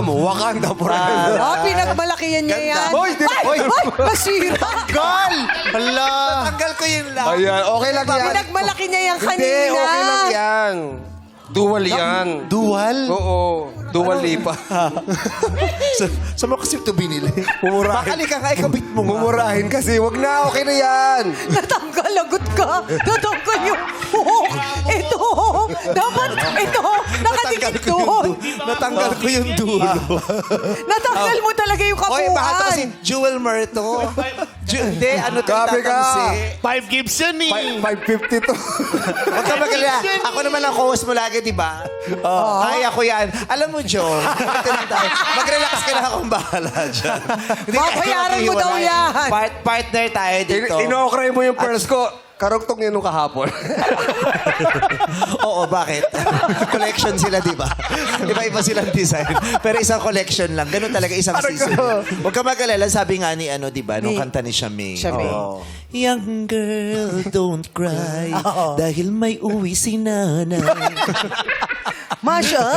mo, Wakanda forever. Pinagmalakihan niya yan. Hoy, di ba? Ay, masira. Gol! Hala! Tanggal ko yun lang. Ayan, okay lang yan. Pinagmalaki niya yan kanina. Hindi, okay lang yan. Dual yan. Dual? Oo, dual lipa. Sa mga kasi ito binili. Mumurahin. Bakali ka nga, ikabit mo nga. Mumurahin kasi, wag na, okay na yan. Natanggal, lagot ka. Natanggal yung buhok. Ito. Dapat ito. Nakadikit doon. Natanggal ko yung dulo. Natanggal mo talaga yung Oy, mahal to kasi kapuan. Jewel Merto. Hindi, ano to Grabe ka. tatansi. 5 gives yun eh. 550 to. Huwag ka magalala. Ako naman ang co-host mo lagi, di ba? Kaya ko yan. Alam mo, Joe, mag-relax ka na akong bahala dyan. Hindi tayo Babayaran mo daw maghiwalay. yan. Partner tayo dito. Ino-okray mo yung pearls ko. Karugtong yun nung kahapon. Oo, bakit? Collection sila, di ba? Iba-iba silang design. Pero isang collection lang. Ganun talaga isang season. Huwag ka mag-alala. Sabi nga ni, ano, di ba, nung kanta ni Shamay. Shamay. Oo. Young girl, don't cry. Dahil may uwi si nanay. Masha,